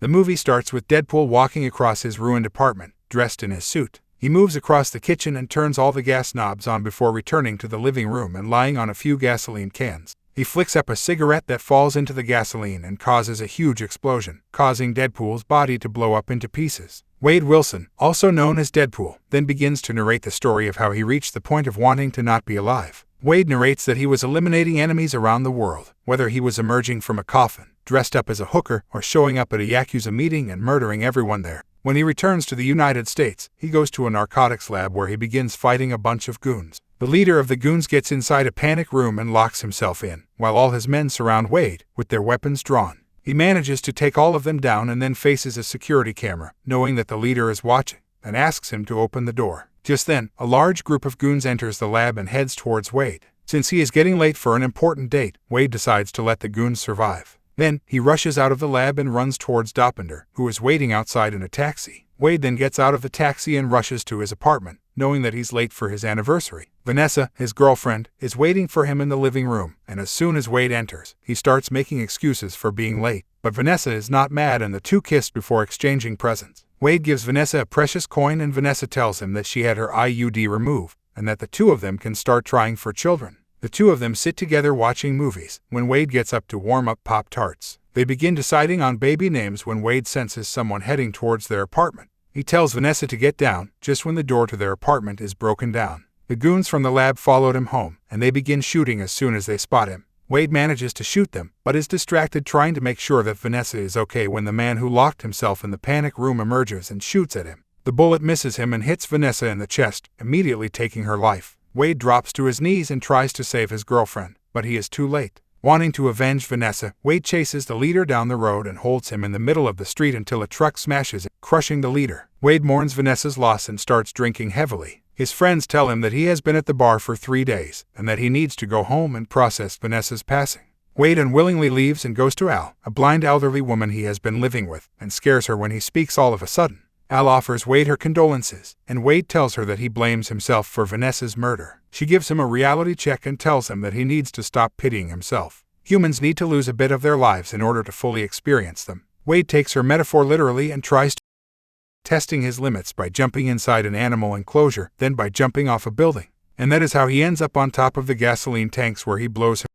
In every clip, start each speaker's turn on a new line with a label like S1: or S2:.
S1: The movie starts with Deadpool walking across his ruined apartment, dressed in his suit. He moves across the kitchen and turns all the gas knobs on before returning to the living room and lying on a few gasoline cans. He flicks up a cigarette that falls into the gasoline and causes a huge explosion, causing Deadpool's body to blow up into pieces. Wade Wilson, also known as Deadpool, then begins to narrate the story of how he reached the point of wanting to not be alive. Wade narrates that he was eliminating enemies around the world, whether he was emerging from a coffin, dressed up as a hooker, or showing up at a Yakuza meeting and murdering everyone there. When he returns to the United States, he goes to a narcotics lab where he begins fighting a bunch of goons. The leader of the goons gets inside a panic room and locks himself in, while all his men surround Wade, with their weapons drawn. He manages to take all of them down and then faces a security camera, knowing that the leader is watching, and asks him to open the door. Just then, a large group of goons enters the lab and heads towards Wade. Since he is getting late for an important date, Wade decides to let the goons survive. Then, he rushes out of the lab and runs towards Dopinder, who is waiting outside in a taxi. Wade then gets out of the taxi and rushes to his apartment, knowing that he's late for his anniversary. Vanessa, his girlfriend, is waiting for him in the living room, and as soon as Wade enters, he starts making excuses for being late. But Vanessa is not mad and the two kiss before exchanging presents. Wade gives Vanessa a precious coin and Vanessa tells him that she had her IUD removed, and that the two of them can start trying for children. The two of them sit together watching movies, when Wade gets up to warm up Pop-Tarts. They begin deciding on baby names when Wade senses someone heading towards their apartment. He tells Vanessa to get down, just when the door to their apartment is broken down. The goons from the lab followed him home, and they begin shooting as soon as they spot him. Wade manages to shoot them, but is distracted trying to make sure that Vanessa is okay when the man who locked himself in the panic room emerges and shoots at him. The bullet misses him and hits Vanessa in the chest, immediately taking her life. Wade drops to his knees and tries to save his girlfriend, but he is too late. Wanting to avenge Vanessa, Wade chases the leader down the road and holds him in the middle of the street until a truck smashes him, crushing the leader. Wade mourns Vanessa's loss and starts drinking heavily. His friends tell him that he has been at the bar for 3 days, and that he needs to go home and process Vanessa's passing. Wade unwillingly leaves and goes to Al, a blind elderly woman he has been living with, and scares her when he speaks all of a sudden. Al offers Wade her condolences, and Wade tells her that he blames himself for Vanessa's murder. She gives him a reality check and tells him that he needs to stop pitying himself. Humans need to lose a bit of their lives in order to fully experience them. Wade takes her metaphor literally and tries to testing his limits by jumping inside an animal enclosure, then by jumping off a building. And that is how he ends up on top of the gasoline tanks where he blows him,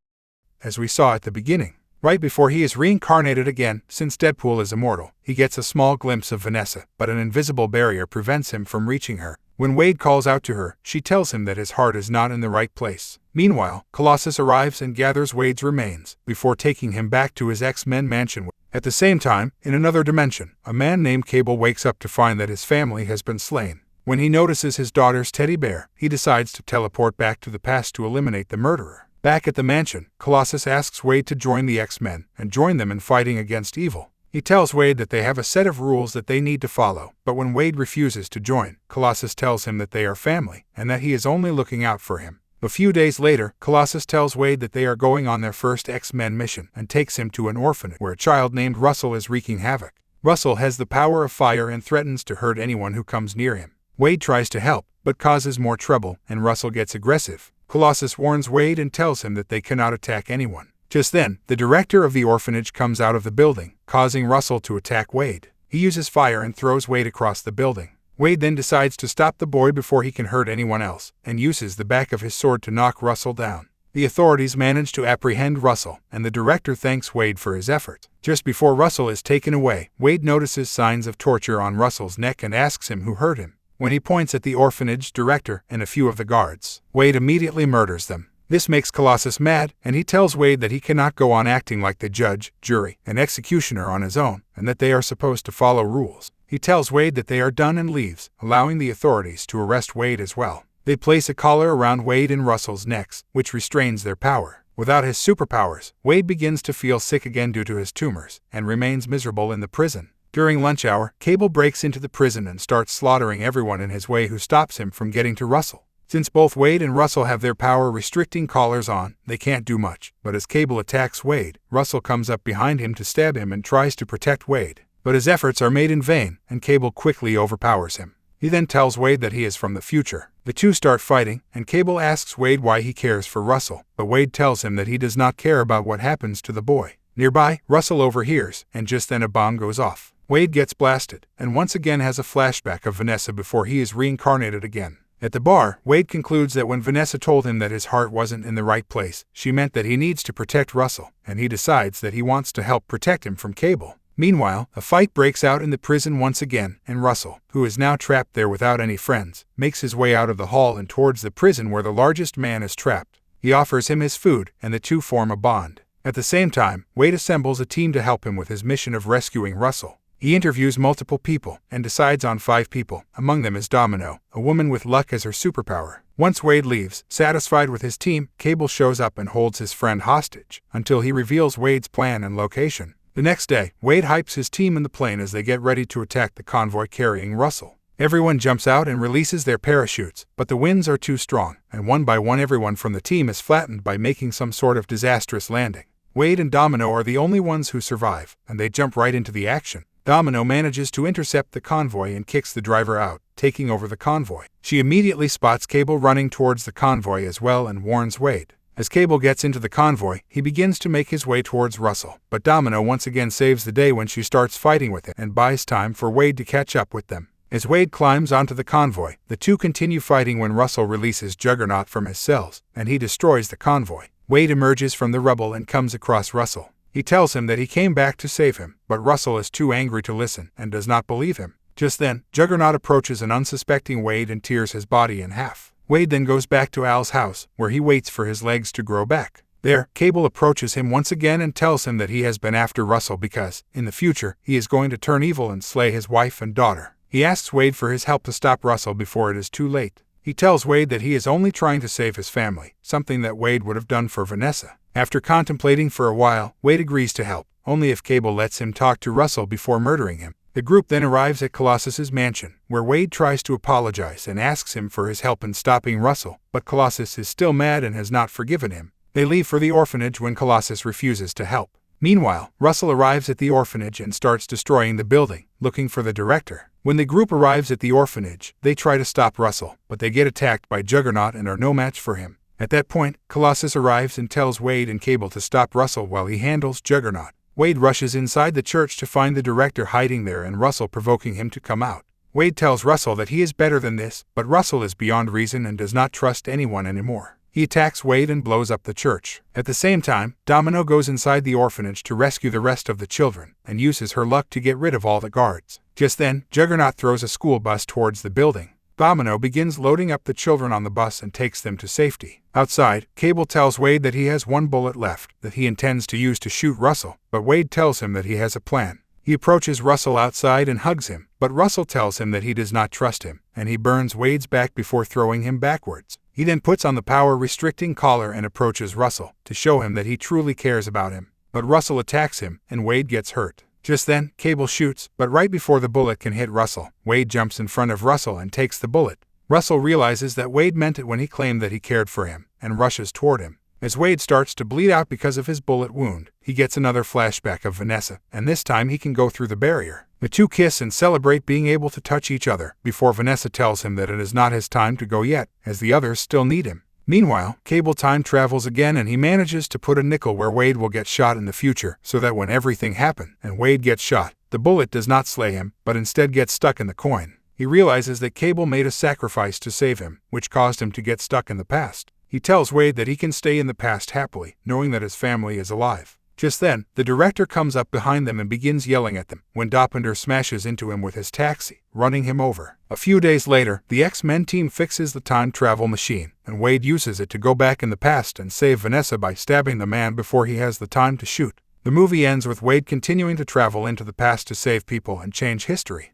S1: as we saw at the beginning. Right before he is reincarnated again, since Deadpool is immortal, he gets a small glimpse of Vanessa, but an invisible barrier prevents him from reaching her. When Wade calls out to her, she tells him that his heart is not in the right place. Meanwhile, Colossus arrives and gathers Wade's remains, before taking him back to his X-Men mansion. At the same time, in another dimension, a man named Cable wakes up to find that his family has been slain. When he notices his daughter's teddy bear, he decides to teleport back to the past to eliminate the murderer. Back at the mansion, Colossus asks Wade to join the X-Men, and join them in fighting against evil. He tells Wade that they have a set of rules that they need to follow, but when Wade refuses to join, Colossus tells him that they are family, and that he is only looking out for him. A few days later, Colossus tells Wade that they are going on their first X-Men mission, and takes him to an orphanage where a child named Russell is wreaking havoc. Russell has the power of fire and threatens to hurt anyone who comes near him. Wade tries to help, but causes more trouble, and Russell gets aggressive. Colossus warns Wade and tells him that they cannot attack anyone. Just then, the director of the orphanage comes out of the building, causing Russell to attack Wade. He uses fire and throws Wade across the building. Wade then decides to stop the boy before he can hurt anyone else, and uses the back of his sword to knock Russell down. The authorities manage to apprehend Russell, and the director thanks Wade for his efforts. Just before Russell is taken away, Wade notices signs of torture on Russell's neck and asks him who hurt him. When he points at the orphanage director and a few of the guards, Wade immediately murders them. This makes Colossus mad, and he tells Wade that he cannot go on acting like the judge, jury, and executioner on his own, and that they are supposed to follow rules. He tells Wade that they are done and leaves, allowing the authorities to arrest Wade as well. They place a collar around Wade and Russell's necks, which restrains their power. Without his superpowers, Wade begins to feel sick again due to his tumors, and remains miserable in the prison. During lunch hour, Cable breaks into the prison and starts slaughtering everyone in his way who stops him from getting to Russell. Since both Wade and Russell have their power-restricting collars on, they can't do much. But as Cable attacks Wade, Russell comes up behind him to stab him and tries to protect Wade. But his efforts are made in vain, and Cable quickly overpowers him. He then tells Wade that he is from the future. The two start fighting, and Cable asks Wade why he cares for Russell, but Wade tells him that he does not care about what happens to the boy. Nearby, Russell overhears, and just then a bomb goes off. Wade gets blasted, and once again has a flashback of Vanessa before he is reincarnated again. At the bar, Wade concludes that when Vanessa told him that his heart wasn't in the right place, she meant that he needs to protect Russell, and he decides that he wants to help protect him from Cable. Meanwhile, a fight breaks out in the prison once again, and Russell, who is now trapped there without any friends, makes his way out of the hall and towards the prison where the largest man is trapped. He offers him his food, and the two form a bond. At the same time, Wade assembles a team to help him with his mission of rescuing Russell. He interviews multiple people and decides on 5 people. Among them is Domino, a woman with luck as her superpower. Once Wade leaves, satisfied with his team, Cable shows up and holds his friend hostage until he reveals Wade's plan and location. The next day, Wade hypes his team in the plane as they get ready to attack the convoy carrying Russell. Everyone jumps out and releases their parachutes, but the winds are too strong, and one by one everyone from the team is flattened by making some sort of disastrous landing. Wade and Domino are the only ones who survive, and they jump right into the action. Domino manages to intercept the convoy and kicks the driver out, taking over the convoy. She immediately spots Cable running towards the convoy as well and warns Wade. As Cable gets into the convoy, he begins to make his way towards Russell, but Domino once again saves the day when she starts fighting with him and buys time for Wade to catch up with them. As Wade climbs onto the convoy, the two continue fighting when Russell releases Juggernaut from his cells, and he destroys the convoy. Wade emerges from the rubble and comes across Russell. He tells him that he came back to save him, but Russell is too angry to listen and does not believe him. Just then, Juggernaut approaches an unsuspecting Wade and tears his body in half. Wade then goes back to Al's house, where he waits for his legs to grow back. There, Cable approaches him once again and tells him that he has been after Russell because, in the future, he is going to turn evil and slay his wife and daughter. He asks Wade for his help to stop Russell before it is too late. He tells Wade that he is only trying to save his family, something that Wade would have done for Vanessa. After contemplating for a while, Wade agrees to help, only if Cable lets him talk to Russell before murdering him. The group then arrives at Colossus's mansion, where Wade tries to apologize and asks him for his help in stopping Russell, but Colossus is still mad and has not forgiven him. They leave for the orphanage when Colossus refuses to help. Meanwhile, Russell arrives at the orphanage and starts destroying the building, looking for the director. When the group arrives at the orphanage, they try to stop Russell, but they get attacked by Juggernaut and are no match for him. At that point, Colossus arrives and tells Wade and Cable to stop Russell while he handles Juggernaut. Wade rushes inside the church to find the director hiding there and Russell provoking him to come out. Wade tells Russell that he is better than this, but Russell is beyond reason and does not trust anyone anymore. He attacks Wade and blows up the church. At the same time, Domino goes inside the orphanage to rescue the rest of the children, and uses her luck to get rid of all the guards. Just then, Juggernaut throws a school bus towards the building. Domino begins loading up the children on the bus and takes them to safety. Outside, Cable tells Wade that he has 1 bullet left that he intends to use to shoot Russell, but Wade tells him that he has a plan. He approaches Russell outside and hugs him, but Russell tells him that he does not trust him, and he burns Wade's back before throwing him backwards. He then puts on the power-restricting collar and approaches Russell to show him that he truly cares about him. But Russell attacks him, and Wade gets hurt. Just then, Cable shoots, but right before the bullet can hit Russell, Wade jumps in front of Russell and takes the bullet. Russell realizes that Wade meant it when he claimed that he cared for him, and rushes toward him. As Wade starts to bleed out because of his bullet wound, he gets another flashback of Vanessa, and this time he can go through the barrier. The two kiss and celebrate being able to touch each other, before Vanessa tells him that it is not his time to go yet, as the others still need him. Meanwhile, Cable time travels again and he manages to put a nickel where Wade will get shot in the future, so that when everything happens and Wade gets shot, the bullet does not slay him, but instead gets stuck in the coin. He realizes that Cable made a sacrifice to save him, which caused him to get stuck in the past. He tells Wade that he can stay in the past happily, knowing that his family is alive. Just then, the director comes up behind them and begins yelling at them, when Dopinder smashes into him with his taxi, running him over. A few days later, the X-Men team fixes the time travel machine, and Wade uses it to go back in the past and save Vanessa by stabbing the man before he has the time to shoot. The movie ends with Wade continuing to travel into the past to save people and change history.